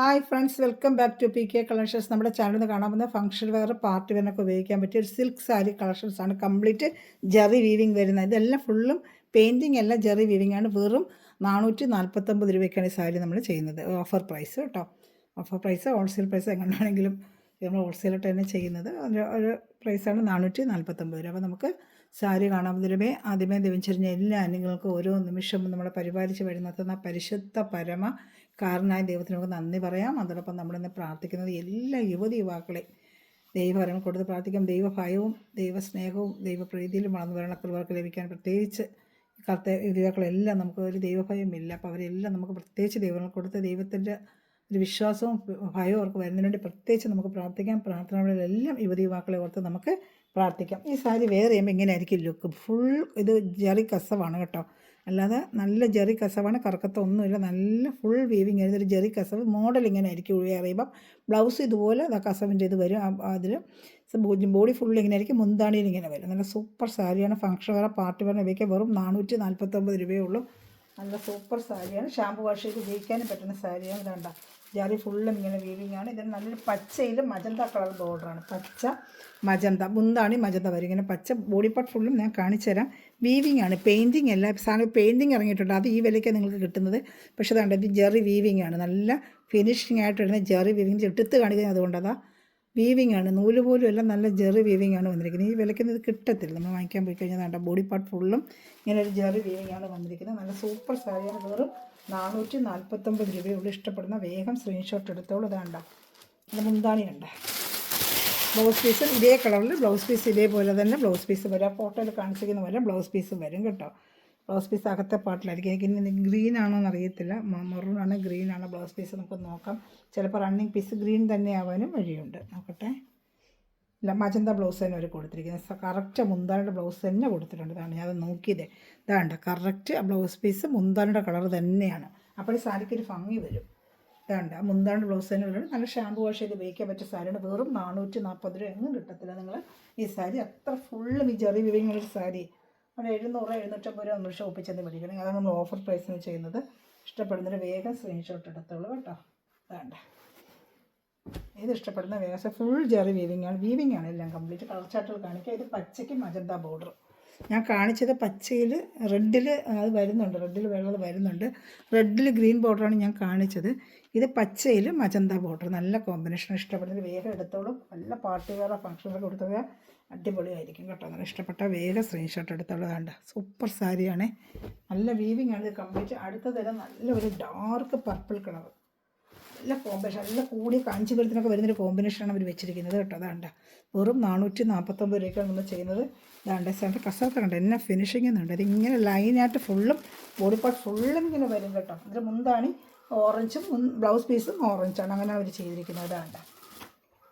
Hi friends, welcome back to P K collections. നമ്മുടെ ചാനലിൽ നിന്ന് കാണാൻ പോകുന്ന ഫംഗ്ഷൻ വെയർ, പാർട്ടി വെയറിനൊക്കെ ഉപയോഗിക്കാൻ പറ്റിയ ഒരു സിൽക്ക് സാരി കളക്ഷൻസ് ആണ്. കംപ്ലീറ്റ് ജെറി വീവിങ് വരുന്നത്. ഇതെല്ലാം ഫുള്ളും പെയിൻറ്റിങ് അല്ല, ജെറി വീവിങ് ആണ്. വെറും 449 രൂപയ്ക്കാണ് ഈ സാരി നമ്മൾ ചെയ്യുന്നത്. ഓഫർ പ്രൈസ് കേട്ടോ. ഓഫർ പ്രൈസ്, ഹോൾസെയിൽ പ്രൈസ് എങ്ങനെയാണെങ്കിലും നമ്മൾ ഹോൾസെയിലായിട്ട് തന്നെ ചെയ്യുന്നത്. ഒരു പ്രൈസാണ് 449 രൂപ. അപ്പോൾ നമുക്ക് സാരി കാണാൻ ആദ്യമേ ദിവഞ്ചെറിഞ്ഞ എല്ലാ അന്യങ്ങൾക്കും ഓരോ നിമിഷവും നമ്മളെ പരിപാലിച്ച് വരുന്ന പരിശുദ്ധ പരമ കാരണമായ ദൈവത്തിന് നമുക്ക് നന്ദി പറയാം. അതോടൊപ്പം നമ്മളിന്ന് പ്രാർത്ഥിക്കുന്നത് എല്ലാ യുവാക്കളെ ദൈവവരം കൊടുത്ത് പ്രാർത്ഥിക്കാം. ദൈവഭയവും ദൈവസ്നേഹവും ദൈവപ്രീതിയിലും വളർന്നു വരണ പിള്ളേർക്ക് ലഭിക്കാൻ പ്രത്യേകിച്ച് യുവാക്കളെല്ലാം നമുക്ക് ഒരു ദൈവഭയമില്ല. അപ്പോൾ അവരെല്ലാം നമുക്ക് പ്രത്യേകിച്ച് ദൈവങ്ങൾ കൊടുത്ത് ദൈവത്തിൻ്റെ ഒരു വിശ്വാസവും ഭയവും അവർക്ക് വരുന്നതിന് വേണ്ടി പ്രത്യേകിച്ച് നമുക്ക് പ്രാർത്ഥിക്കാം. പ്രാർത്ഥനകളിലെല്ലാം യുവാക്കളെ ഓർത്ത് നമുക്ക് പ്രാർത്ഥിക്കാം. ഈ സാരി വെയർ ചെയ്യുമ്പോൾ ഇങ്ങനെയായിരിക്കും ലുക്ക്. ഫുൾ ഇത് ജെറി കസവാണ് കേട്ടോ, അല്ലാതെ നല്ല ജെറി കസവാണ്, കറക്കത്തൊന്നുമില്ല. നല്ല ഫുൾ വീവിങ് ആയിരുന്നു. ഒരു ജെറി കസവ് മോഡൽ ഇങ്ങനെ ആയിരിക്കും. വെയർ ചെയ്യുമ്പം ബ്ലൗസ് ഇതുപോലെ കസവിൻ്റെ ഇത് വരും. അതിൽ ബോഡി ഫുൾ ഇങ്ങനെ ആയിരിക്കും. മുന്താണിയിൽ ഇങ്ങനെ വരും. നല്ല സൂപ്പർ സാരിയാണ്. ഫംഗ്ഷൻ വെയർ, പാർട്ടി വെയർ ഉപയോഗിക്കാൻ വെറും 449 രൂപയേ ഉള്ളൂ. നല്ല സൂപ്പർ സാരിയാണ്. ഷാമ്പു വാഷ് ചെയ്ത് ഉപയോഗിക്കാനും പറ്റുന്ന സാരിയാണ്. ഇതാണ്ട ജാരി ഫുള്ളും ഇങ്ങനെ വീവിങ് ആണ്. ഇതിന് നല്ലൊരു പച്ചയിലും മജന്ത കളർ ബോർഡറാണ്. പച്ച മജന്ത, മുന്താണി മജന്ത വരും. ഇങ്ങനെ പച്ച ബോഡി പാർട്ട് ഫുള്ളും ഞാൻ കാണിച്ചു തരാം. വീവിങ് ആണ്, പെയിൻറ്റിങ് അല്ല. സാധനം പെയിൻറ്റിങ് ഇറങ്ങിയിട്ടുണ്ട്, അത് ഈ വിലയ്ക്ക് നിങ്ങൾക്ക് കിട്ടുന്നത്. പക്ഷേ അതാണ്ട് ഇത് ജെറി വീവിങ് ആണ്. നല്ല ഫിനിഷിംഗ് ആയിട്ട് വരുന്ന ജെറി വീവിങ് എടുത്ത് കാണിക്കുന്നത്. അതുകൊണ്ടതാ വീവിങ് ആണ്, നൂല് പോലും എല്ലാം നല്ല ജെറി വീവിങ് ആണ് വന്നിരിക്കുന്നത്. ഈ വിലയ്ക്ക് ഇത് കിട്ടത്തില്ല. നമ്മൾ വാങ്ങിക്കാൻ പോയി കഴിഞ്ഞാൽ വേണ്ട ബോഡി പാർട്ട് ഫുള്ളും ഇങ്ങനെ ഒരു ജെറി വീവിങ് ആണ് വന്നിരിക്കുന്നത്. നല്ല സൂപ്പർ സാരിയാണ്. വെറും 449 രൂപയുള്ളൂ. ഇഷ്ടപ്പെടുന്ന വേഗം സ്ക്രീൻഷോട്ട് എടുത്തോളൂ. ഇതാണ്ട ഇത് മുന്താണിയുണ്ട്. ബ്ലൗസ് പീസ് ഇതേ കളറിൽ, ബ്ലൗസ് പീസ് ഇതേപോലെ തന്നെ ബ്ലൗസ് പീസ് വരും. ആ ഫോട്ടോയിൽ കാണിച്ചിരിക്കുന്ന പോലെ ബ്ലൗസ് പീസ് വരും കേട്ടോ. ബ്ലൗസ് പീസ് അകത്തെ പാട്ടിലായിരിക്കും. എനിക്ക് ഇനി ഗ്രീൻ ആണോ എന്നറിയത്തില്ല, മെറൂൺ ആണ് ഗ്രീൻ ആണ് ബ്ലൗസ് പീസ്. നമുക്ക് നോക്കാം. ചിലപ്പോൾ റണ്ണിങ് പീസ് ഗ്രീൻ തന്നെ ആവാനും വഴിയുണ്ട്. നോക്കട്ടെ. ഇല്ല, മജന്ത ബ്ലൗസ് തന്നെ അവർ കൊടുത്തിരിക്കുന്നത്. കറക്റ്റ് മുന്താണിയുടെ ബ്ലൗസ് തന്നെ കൊടുത്തിട്ടുണ്ട്. ഇതാണ് ഞാൻ നോക്കിയതേ. ഇതാണ്ട് കറക്റ്റ് ആ ബ്ലൗസ് പീസ് മുന്താണിയുടെ കളർ തന്നെയാണ്. അപ്പോൾ ഈ സാരിക്കൊരു ഭംഗി വരും. ഇതാണ്ട് ആ മുന്താണ്ട് ബ്ലൗസ് തന്നെ ഉള്ളത്. നല്ല ഷാമ്പു വാഷ് ചെയ്ത് ഉപയോഗിക്കാൻ പറ്റിയ സാരിയാണ്. വെറും 440 രൂപ എങ്ങും കിട്ടത്തില്ല നിങ്ങൾ ഈ സാരി. അത്ര ഫുള്ളും ഈ ജെറി വീവിങ്ങുള്ളൊരു സാരി. അത് 700 750 രൂപ നമ്മൾ ഷോപ്പിൽ ചെന്ന് മേടിക്കണം. അതാണ് നമ്മൾ ഓഫർ പ്രൈസിന് ചെയ്യുന്നത്. ഇഷ്ടപ്പെടുന്നൊരു വേഗം സ്ക്രീൻഷോട്ട് എടുത്തോളൂ കേട്ടോ. വേണ്ട ഇത് ഇഷ്ടപ്പെടുന്ന വേഗം ഫുൾ ജെറി വീവിങ് ആണ് എല്ലാം കംപ്ലീറ്റ്. കളർ ചാർട്ടുകൾ കാണിക്കുക. ഇത് പച്ചയ്ക്ക് മജന്ത ബോർഡർ ഞാൻ കാണിച്ചത്. പച്ചയിൽ റെഡിൽ അത് വരുന്നുണ്ട്, റെഡിൽ വെള്ളത് വരുന്നുണ്ട്. റെഡിൽ ഗ്രീൻ ബോർഡറാണ് ഞാൻ കാണിച്ചത്. ഇത് പച്ചയിൽ മജന്ത ബോർഡർ. നല്ല കോമ്പിനേഷൻ. ഇഷ്ടപ്പെടുന്നത് വേഗം എടുത്തോളും. നല്ല പാർട്ടി വെയർ ഫംഗ്ഷനൊക്കെ കൊടുത്തുക അടിപൊളിയായിരിക്കും കേട്ടോ. നല്ല ഇഷ്ടപ്പെട്ട വേഗം സ്ക്രീൻഷോട്ട് എടുത്തുള്ളതാണ്. സൂപ്പർ സാരിയാണ്. നല്ല വീവിങ് ആണ് ഇത് കംപ്ലീറ്റ്. അടുത്ത തരം നല്ല ഒരു ഡാർക്ക് പർപ്പിൾ കളർ. നല്ല കോമ്പിനേഷൻ, നല്ല കൂടിയ കാഞ്ചിപുരത്തിനൊക്കെ വരുന്നൊരു കോമ്പിനേഷനാണ് അവർ വെച്ചിരിക്കുന്നത് കേട്ടോ. അതാണ്ട വെറും 449 രൂപയ്ക്കാണ് നമ്മൾ ചെയ്യുന്നത്. ഇതാണ്ട് സാറിൻ്റെ കസർത്ത് കണ്ട എന്നെ ഫിനിഷിംഗ് എന്നുണ്ട്. അതിങ്ങനെ ലൈനായിട്ട് ഫുള്ളും ബോഡി പാർട്ട് ഫുള്ളും ഇങ്ങനെ വരും കേട്ടോ. ഇതിൽ മുന്താണി ഓറഞ്ചും ബ്ലൗസ് പീസും ഓറഞ്ചാണ്. അങ്ങനെ അവർ ചെയ്തിരിക്കുന്നത്. അതാണ്ട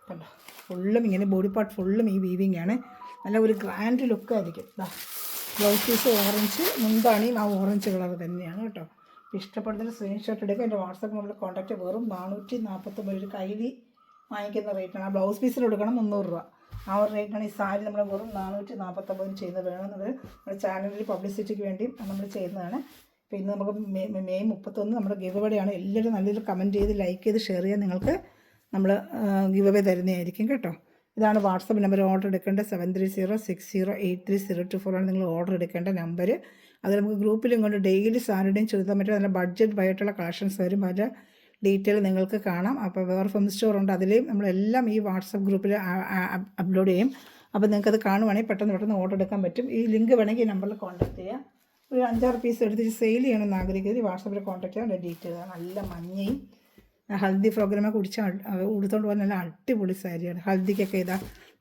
കണ്ടോ, ഫുള്ളും ഇങ്ങനെ ബോഡി പാർട്ട് ഫുള്ളും ഈ വീവിങ് ആണ്. നല്ല ഒരു ഗ്രാൻഡ് ലുക്കായിരിക്കും. ബ്ലൗസ് പീസ് ഓറഞ്ച്, മുന്താണിയും ആ ഓറഞ്ച് കളർ തന്നെയാണ് കേട്ടോ. ഇഷ്ടപ്പെടുന്നതിന് സ്ക്രീൻഷോട്ട് എടുക്കുക. എൻ്റെ വാട്സാപ്പ് നമ്പറിൽ കോൺടാക്റ്റ്. വെറും 449 ഒരു കയ്യിൽ വാങ്ങിക്കുന്ന റേറ്റാണ്. ആ ബ്ലൗസ് പീസിന് കൊടുക്കണം 300 രൂപ. ആ ഒരു റേറ്റാണ്. ഈ സാരി നമ്മൾ വെറും 449 ചെയ്യുന്നത്. വേണമെന്നുള്ളത് നമ്മുടെ ചാനലിൽ പബ്ലിസിറ്റിക്ക് വേണ്ടി നമ്മൾ ചെയ്യുന്നതാണ്. അപ്പോൾ ഇന്ന് നമുക്ക് മെയ് 31 നമ്മുടെ ഗിവ് അവേയാണ്. എല്ലാവരും നല്ലൊരു കമൻറ്റ് ചെയ്ത് ലൈക്ക് ചെയ്ത് ഷെയർ ചെയ്യാൻ നിങ്ങൾക്ക് നമ്മൾ ഗിവ് അവേ തരുന്നതായിരിക്കും കേട്ടോ. ഇതാണ് വാട്സപ്പ് നമ്പർ. ഓർഡർ എടുക്കേണ്ട 7306083024 ആണ് നിങ്ങൾ ഓർഡർ എടുക്കേണ്ട നമ്പർ. അത് നമുക്ക് ഗ്രൂപ്പിലും കൊണ്ട് ഡെയിലി സാറ്റർഡേയും ചോദിക്കാൻ പറ്റും. നല്ല ബഡ്ജറ്റ് ആയിട്ടുള്ള കളക്ഷൻസ് വരും. അതിൻ്റെ ഡീറ്റെയിൽ നിങ്ങൾക്ക് കാണാം. അപ്പോൾ വേറെ ഫെം സ്റ്റോർ ഉണ്ട്, അതിലെയും നമ്മളെല്ലാം ഈ വാട്സപ്പ് ഗ്രൂപ്പിൽ അപ്ലോഡ് ചെയ്യും. അപ്പോൾ നിങ്ങൾക്കത് കാണുവാണെങ്കിൽ പെട്ടെന്ന് ഓർഡർ എടുക്കാൻ പറ്റും. ഈ ലിങ്ക് വേണമെങ്കിൽ ഈ നമ്പറിൽ കോൺടാക്ട് ചെയ്യാം. ഒരു 5-6 പീസ് എടുത്തിട്ട് സെയിൽ ചെയ്യണമെന്ന് ആഗ്രഹിക്കുന്നത് വാട്സപ്പിൽ കോൺടാക്ട് ചെയ്യാൻ. അതിൻ്റെ ഡീറ്റെയിൽ നല്ല മഞ്ഞയും ഹൽദി പ്രോഗ്രാമൊക്കെ ഉടുത്തോണ്ട് പോകാൻ നല്ല അടിപൊളി സാരിയാണ്. ഹൽദിക്കൊക്കെ ഇതാ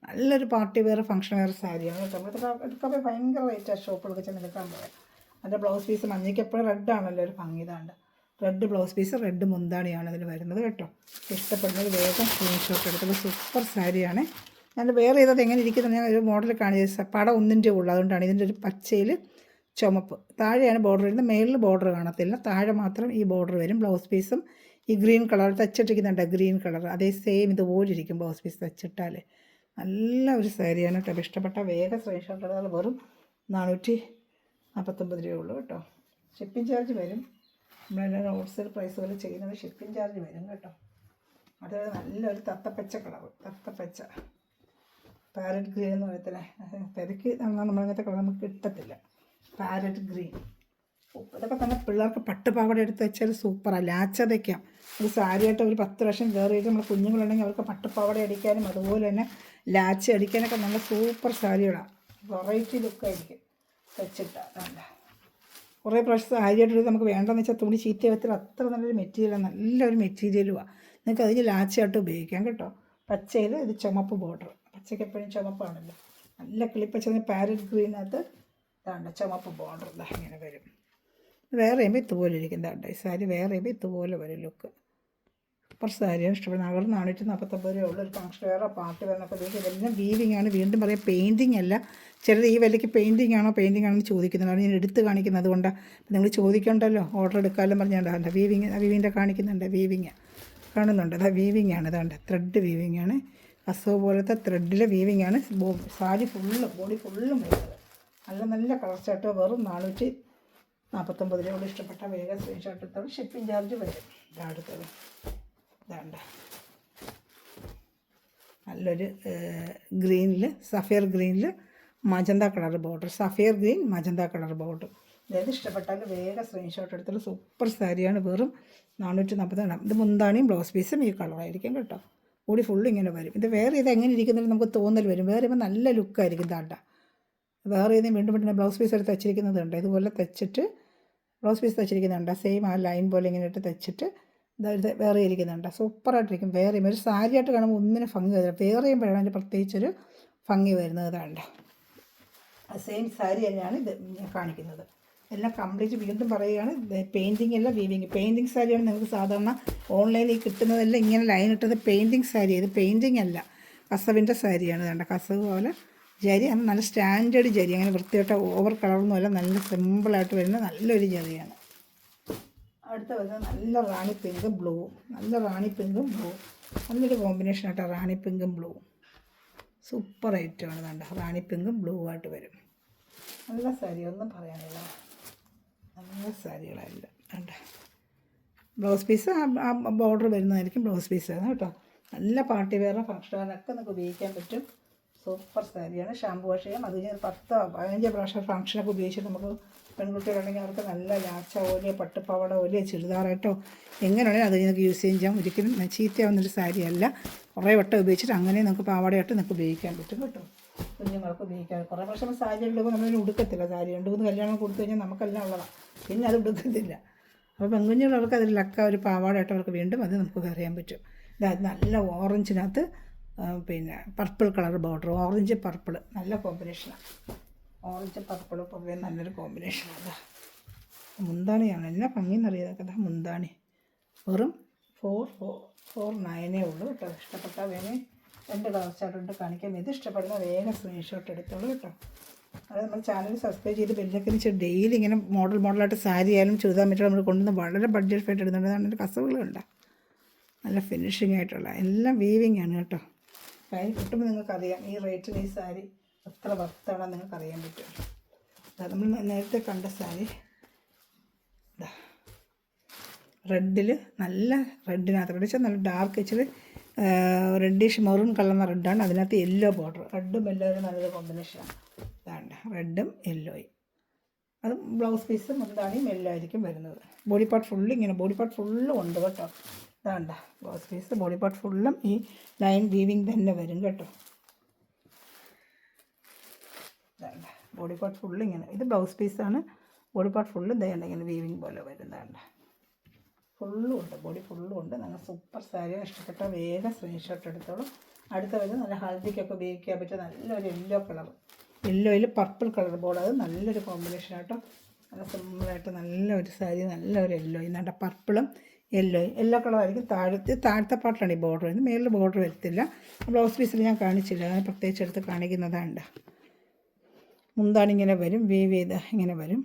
നല്ലൊരു പാർട്ടി വെയർ ഫംഗ്ഷൻ വെയർ സാരിയാണ് കേട്ടോ. ഇതൊക്കെ ഭയങ്കര റേറ്റാണ് ഷോപ്പുകളൊക്കെ ചെന്ന് എടുക്കാൻ പോയാൽ. അതിൻ്റെ ബ്ലൗസ് പീസ് മഞ്ഞയ്ക്ക് എപ്പോഴും റെഡാണല്ലോ ഒരു ഭംഗി. ഇതാണ്ട് റെഡ് ബ്ലൗസ് പീസ്, റെഡ് മുന്താണിയാണ് അതിൽ വരുന്നത് കേട്ടോ. ഇഷ്ടപ്പെടുന്നത് വേഗം സ്ക്രീൻഷോട്ട് എടുത്തത്. സൂപ്പർ സാരിയാണ്. ഞാൻ വേറെ ചെയ്തത് എങ്ങനെ ഇരിക്കുന്നത് ഞാൻ ഒരു മോഡൽ കാണിച്ചത്. പടം ഒന്നിൻ്റെ ഉള്ളു, അതുകൊണ്ടാണ്. ഇതിൻ്റെ ഒരു പച്ചയിൽ ചുമപ്പ് താഴെയാണ് ബോർഡർ വരുന്നത്. മേളിൽ ബോർഡർ കാണത്തില്ല, താഴെ മാത്രം ഈ ബോർഡർ വരും. ബ്ലൗസ് പീസും ഈ ഗ്രീൻ കളർ തച്ചിട്ടിരിക്കുന്നുണ്ട്, ഗ്രീൻ കളർ അതേ സെയിം ഇതുപോലെ ഇരിക്കും ബ്ലൗസ് പീസ് തച്ചിട്ടാൽ. നല്ല ഒരു സാരിയാണ് കേട്ടോ. ഇഷ്ടപ്പെട്ട വേഗം സ്ക്രീൻഷോട്ട് എടുത്താൽ വെറും 449 രൂപയേ ഉള്ളൂ കേട്ടോ. ഷിപ്പിംഗ് ചാർജ് വരും. നമ്മളെല്ലാം ഹോൾസെയിൽ പ്രൈസ് പോലെ ചെയ്യുന്നത് ഷിപ്പിംഗ് ചാർജ് വരും കേട്ടോ. അത് നല്ലൊരു തത്തപ്പച്ച കളർ, തത്തപ്പച്ച പാരറ്റ് ഗ്രീൻ എന്ന് പറയത്തില്ലേ, പെരക്ക് നമ്മളങ്ങനത്തെ കളർ നമുക്ക് കിട്ടത്തില്ല. Parrot green. ഇതൊക്കെ തന്നെ പിള്ളേർക്ക് പട്ടുപാവാട എടുത്ത് വെച്ചാൽ സൂപ്പറാണ്. ലാച്ച വയ്ക്കാം. ഒരു സാരിയായിട്ട് ഒരു 10 വർഷം കയറിയിട്ട് നമ്മൾ കുഞ്ഞുങ്ങളുണ്ടെങ്കിൽ അവർക്ക് പട്ടുപാവാട അടിക്കാനും അതുപോലെ തന്നെ ലാച്ച അടിക്കാനൊക്കെ നല്ല സൂപ്പർ സാരികളാണ്. വെറൈറ്റി ലുക്കായിരിക്കും വെച്ചിട്ടാണ്. കുറേ പ്രാവശ്യം സാരിയായിട്ട് നമുക്ക് വേണ്ടെന്ന് വെച്ചാൽ തുണി ചീത്ത വെച്ചാൽ അത്ര നല്ലൊരു മെറ്റീരിയലാണ്, നല്ലൊരു മെറ്റീരിയലുമാണ്. നിങ്ങൾക്ക് അതിന് ലാച്ചയായിട്ട് ഉപയോഗിക്കാം കേട്ടോ. പച്ചയിൽ ഇത് ചുമപ്പ് ബോർഡർ, പച്ചയ്ക്ക് എപ്പോഴും ചുമപ്പാണല്ലോ. നല്ല കിളിപ്പച്ച പാരറ്റ് ഗ്രീനകത്ത് ഇതാണ്ട് ചുമപ്പ് ബോർഡർ ഇതാ ഇങ്ങനെ വരും. വേറെ ചെയ്യുമ്പോൾ ഇതുപോലെ ഇരിക്കും. ഇതാണ്ട് ഈ സാരി വേറെ ചെയ്യുമ്പോൾ ഇതുപോലെ വരും ലുക്ക്. സൂപ്പർ സാരിയാണ് ഇഷ്ടപ്പെടുന്നത്. അവർ 449 രൂപ ഉള്ള ഒരു ഫംഗ്ഷൻ വേറെ പാർട്ടി വരണപ്പോൾ ഇതെല്ലാം വീവിങ് ആണ്. വീണ്ടും പറയാം, പെയിൻറ്റിങ് അല്ല. ചിലർ ഈ വിലയ്ക്ക് പെയിൻറ്റിങ് ആണോ എന്ന് ചോദിക്കുന്നുണ്ട്. ഞാൻ എടുത്ത് കാണിക്കുന്നത് അതുകൊണ്ട് നിങ്ങൾ ചോദിക്കണ്ടല്ലോ, ഓർഡർ എടുക്കാമെല്ലാം പറഞ്ഞാൽ വീവിൻ്റെ കാണിക്കുന്നുണ്ട്. വീവിങ് കാണുന്നുണ്ട്, അതാ വീവിങ് ആണ്. അതാണ്ട് ത്രെഡ് വീവിങ് ആണ്. കസവ് പോലത്തെ ത്രെഡിലെ വീവിങ് ആണ്. സാരി ഫുള്ളും ബോഡി ഫുള്ളും വരുന്നത്. നല്ല കളർ ചാർട്ട്. വെറും 449 രൂപ. ഇഷ്ടപ്പെട്ട വേഗം സ്ക്രീൻഷോട്ട് എടുത്തോളം ഷിപ്പിംഗ് ചാർജ് വരും. അടുത്തത് ഇതാണ്ട നല്ലൊരു ഗ്രീനിൽ, സഫയർ ഗ്രീനിൽ magenta colour border, sapphire green magenta colour border. അതായത് ഇഷ്ടപ്പെട്ടാൽ വേഗം സ്ക്രീൻഷോട്ട് എടുത്തോളം സൂപ്പർ സാരിയാണ്. വെറും 449. ഇത് മുന്താണിയും ബ്ലൗസ് പീസും ഈ കളറായിരിക്കും കേട്ടോ. കൂടി ഫുള്ള് ഇങ്ങനെ വരും. ഇത് വേറെ ഇത് എങ്ങനെ ഇരിക്കുന്നതിന് നമുക്ക് തോന്നൽ വരും. വേറെ ഇപ്പം നല്ല ലുക്കായിരിക്കും. താണ്ട വേറെ ഏതെങ്കിലും വീണ്ടും വീണ്ടും ബ്ലൗസ് പീസ് എടുത്ത് തച്ചിരിക്കുന്നതുണ്ട്. ഇതുപോലെ തെച്ചിട്ട് ബ്ലൗസ് പീസ് തച്ചിരിക്കുന്നുണ്ട്. സെയിം ആ ലൈൻ പോലെ ഇങ്ങനെ ഇട്ട് തെച്ചിട്ട് ഇത് വേറെ ഇരിക്കുന്നുണ്ട്. സൂപ്പറായിട്ടിരിക്കും. വേറെ ഒരു സാരിയായിട്ട് കാണുമ്പോൾ ഒന്നിനും ഭംഗി വരില്ല. വേറെ ചെയ്യുമ്പോഴാണ് അതിൻ്റെ പ്രത്യേകിച്ചൊരു ഭംഗി വരുന്നത്. താണ്ട സെയിം സാരി തന്നെയാണ് ഇത് കാണിക്കുന്നത്. എല്ലാം കംപ്ലീറ്റ് വീണ്ടും പറയുകയാണ്, പെയിൻറ്റിങ് അല്ല വീവിങ്. പെയിൻറ്റിങ് സാരിയാണ് നിങ്ങൾക്ക് സാധാരണ ഓൺലൈനിൽ കിട്ടുന്നതെല്ലാം ഇങ്ങനെ ലൈൻ ഇട്ടത് പെയിൻറ്റിങ് സാരി. ഇത് പെയിൻറ്റിങ് അല്ല, കസവിൻ്റെ സാരിയാണ്. വേണ്ട കസവ് പോലെ ജരി, അത് നല്ല സ്റ്റാൻഡേർഡ് ജരി, അങ്ങനെ വൃത്തിയായിട്ട് ഓവർ കളറൊന്നുമല്ല, നല്ല സിമ്പിളായിട്ട് വരുന്ന നല്ലൊരു ജരിയാണ്. അടുത്ത വരുന്നത് നല്ല റാണി പിങ്കും ബ്ലൂവും. നല്ല റാണി പിങ്കും ബ്ലൂ, നല്ലൊരു കോമ്പിനേഷനായിട്ട് റാണി പിങ്കും ബ്ലൂവും. സൂപ്പർ ഐറ്റമാണ്. വേണ്ട റാണി പിങ്കും ബ്ലൂ ആയിട്ട് വരും. നല്ല സാരി, ഒന്നും പറയാനില്ല, നല്ല സാരികളല്ല. വേണ്ട ബ്ലൗസ് പീസ് ആ ബോർഡർ വരുന്നതായിരിക്കും ബ്ലൗസ് പീസാണ് കേട്ടോ. നല്ല പാർട്ടി വെയർ ഫംഗ്ഷനൊക്കെ നമുക്ക് ഉപയോഗിക്കാൻ പറ്റും. സൂപ്പർ സാരിയാണ്. ഷാമ്പു വാഷ് ചെയ്യാം. അത് കഴിഞ്ഞ് 10-15 പ്രാവശ്യം ഫംഗ്ഷനൊക്കെ ഉപയോഗിച്ചിട്ട് നമുക്ക് പെൺകുട്ടികളുണ്ടെങ്കിൽ അവർക്ക് നല്ല ലാച്ച ഓലെയോ പട്ടുപ്പാവട ഓലെയോ ചുരിദാറായിട്ടോ എങ്ങനെയാണെങ്കിലും അത് നിങ്ങൾക്ക് യൂസ് ചെയ്യാം. ഒരിക്കലും ചീത്തയാവുന്നൊരു സാരിയല്ല. കുറേ വട്ടം ഉപയോഗിച്ചിട്ട് അങ്ങനെ നമുക്ക് പാവാടയായിട്ട് നമുക്ക് ഉപയോഗിക്കാൻ പറ്റും കേട്ടോ. കുഞ്ഞുങ്ങൾക്ക് ഉപയോഗിക്കാം. കുറേ പ്രാവശ്യം സാരി എടുക്കുമ്പോൾ നമ്മളതിന് ഉടുക്കത്തില്ല. സാരി 2-3 കല്യാണം കൊടുത്തു കഴിഞ്ഞാൽ നമുക്കെല്ലാം ഉള്ളതാണ്, പിന്നെ അത് ഉടുക്കത്തില്ല. അപ്പോൾ പെൺകുഞ്ഞുങ്ങൾക്ക് അതിൽ ലക്ക ഒരു പാവാടയായിട്ട് അവർക്ക് വീണ്ടും അത് നമുക്ക് അറിയാൻ പറ്റും. ഇത് നല്ല ഓറഞ്ചിനകത്ത് പിന്നെ purple colour border, orange purple നല്ല കോമ്പിനേഷനാണ്. ഓറഞ്ച് പർപ്പിൾ പൊതുവെ നല്ലൊരു കോമ്പിനേഷനാണ്. മുന്താണിയാണ് എന്നാ ഭംഗിയെന്നറിയാതൊക്കെ. അതാ മുന്താണി വെറും 449 ഉള്ളൂ കേട്ടോ. ഇഷ്ടപ്പെട്ടാൽ വേണേ 2 കളർ ചാർട്ട് കാണിക്കാം. ഇത് ഇഷ്ടപ്പെടുന്ന വേഗം സ്ക്രീൻഷോട്ട് എടുത്തോളൂ കേട്ടോ. അത് നമ്മൾ ചാനൽ സബ്സ്ക്രൈബ് ചെയ്ത് ബെല്ലൊക്കെ വെച്ച് ഡെയിലി ഇങ്ങനെ മോഡലായിട്ട് സാരി ആയാലും ചുരിദാർ മെറ്റീരിയൽ നമ്മൾ കൊണ്ടുവന്ന് വളരെ ബഡ്ജറ്റ് ആയിട്ട് ഇടുന്നുണ്ട്. അതിൻ്റെ കസവുകളുണ്ട്, നല്ല ഫിനിഷിംഗ് ആയിട്ടുള്ള എല്ലാം വീവിങ് ആണ് കേട്ടോ. കയ്യിൽ കിട്ടുമ്പോൾ നിങ്ങൾക്കറിയാം ഈ റേറ്റിന് ഈ സാരി എത്ര വർത്താണെന്ന് നിങ്ങൾക്കറിയാൻ പറ്റും. നമ്മൾ നേരത്തെ കണ്ട സാരി റെഡിൽ, നല്ല റെഡിനകത്ത് റെഡ് വെച്ചാൽ നല്ല ഡാർക്ക് വെച്ചാൽ റെഡിഷ് മെറൂൺ കളർന്ന റെഡാണ്. അതിനകത്ത് യെല്ലോ ബോർഡർ. റെഡും യെല്ലോയും നല്ലൊരു കോമ്പിനേഷനാണ്. ഇതാണ്ട് റെഡും യെല്ലോയും. അത് ബ്ലൗസ് പീസ് മുന്താണിയും യെല്ലോ ആയിരിക്കും വരുന്നത്. ബോഡി പാർട്ട് ഫുള്ള് ഇങ്ങനെ ബോഡി പാർട്ട് ഫുള്ളും ഉണ്ട് കേട്ടോ. ഇതാണ്ട ബ്ലൗസ് പീസ് ബോഡി പാർട്ട് ഫുള്ളും ഈ ലൈൻ വീവിങ് തന്നെ വരും കേട്ടോ. ഇതാണ്ട ബോഡി പാർട്ട് ഫുള്ള് ഇങ്ങനെ, ഇത് ബ്ലൗസ് പീസാണ്. ബോഡി പാർട്ട് ഫുള്ളും ഇതേണ്ട ഇങ്ങനെ വീവിങ് പോലെ വരുന്നതാണ്ട. ഫുള്ളും ഉണ്ട്, ബോഡി ഫുള്ളും ഉണ്ട്. നല്ല സൂപ്പർ സാരിയാണ്. ഇഷ്ടപ്പെട്ടാൽ വേഗം സ്ക്രീൻഷോട്ട് എടുത്തോളൂ. അടുത്ത വരുന്നത് നല്ല ഹൽദിക്കൊക്കെ ഉപയോഗിക്കാൻ പറ്റിയ നല്ലൊരു യെല്ലോ കളർ, യെല്ലോയിൽ പർപ്പിൾ കളർ ബോർഡ്. അത് നല്ലൊരു കോമ്പിനേഷൻ ആട്ടോ. നല്ല സിമ്പിളായിട്ട് നല്ലൊരു സാരി, നല്ലൊരു യെല്ലോ. ഇന്നാണ്ട പർപ്പിളും യെല്ലോ കളറായിരിക്കും. താഴത്തെ പാർട്ടിലാണ് ഈ ബോർഡർ വരുന്നത്, മേളിൽ ബോർഡർ വരത്തില്ല. ബ്ലൗസ് പീസിൽ ഞാൻ കാണിച്ചില്ല, അങ്ങനെ പ്രത്യേകിച്ച് എടുത്ത് കാണിക്കുന്നതാണ്. മുന്താണി ഇങ്ങനെ വരും, വീവ് ചെയ്ത് ഇങ്ങനെ വരും.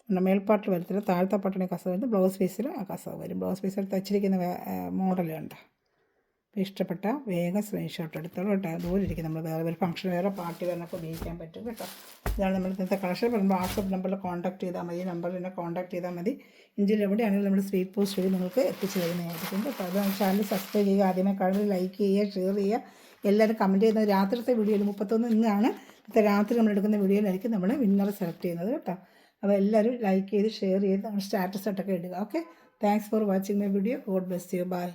മേൽപ്പാട്ട് വരത്തില്ല, താഴത്തെ പാട്ടാണ് കസവ് വരുന്നത്. ബ്ലൗസ് പീസിൽ ആ കസവ് വരും. ബ്ലൗസ് പീസിൽ തച്ചിരിക്കുന്ന മോഡൽ കണ്ട. അപ്പോൾ ഇഷ്ടപ്പെട്ട വേഗം സ്ക്രീൻഷോട്ട് എടുത്തോളൂ കേട്ടോ. അതുപോലെ ഇരിക്കും നമ്മൾ വേറെ ഫംഗ്ഷൻ വേറെ പാർട്ടി വേറെയൊക്കെ ഉപയോഗിക്കാൻ പറ്റും കേട്ടോ. ഇതാണ് നമ്മൾ ഇന്നത്തെ കളക്ഷൻ. പറയുമ്പോൾ വാട്സപ്പ് നമ്പറിൽ കോൺടാക്ട് ചെയ്താൽ മതി. ഈ നമ്പറിൽ തന്നെ കോൺടാക്ട് ചെയ്താൽ മതി. ഇന്ത്യയിൽ എവിടെയാണെങ്കിലും നമ്മുടെ സ്പീഡ് പോസ്റ്റ് വഴി നിങ്ങൾക്ക് എത്തിച്ചു തരുന്നതായിരിക്കും കേട്ടോ. അത് ചാനൽ സബ്സ്ക്രൈബ് ചെയ്യുക, ആദ്യമേ കാണുന്നത് ലൈക്ക് ചെയ്യുക, ഷെയർ ചെയ്യുക, എല്ലാവരും കമൻറ്റ് ചെയ്യുന്നത്. രാത്രിത്തെ വീഡിയോയിൽ 31 ഇന്നാണ്. ഇന്നത്തെ രാത്രി നമ്മൾ എടുക്കുന്ന വീഡിയോയിലായിരിക്കും നമ്മൾ വിന്നറെ സെലക്ട് ചെയ്യുന്നത് കേട്ടോ. അപ്പോൾ എല്ലാവരും ലൈക്ക് ചെയ്ത് ഷെയർ ചെയ്ത് സ്റ്റാറ്റസ് ഇട്ടൊക്കെ ഇടുക. Okay, thanks for watching my video. God bless you. By.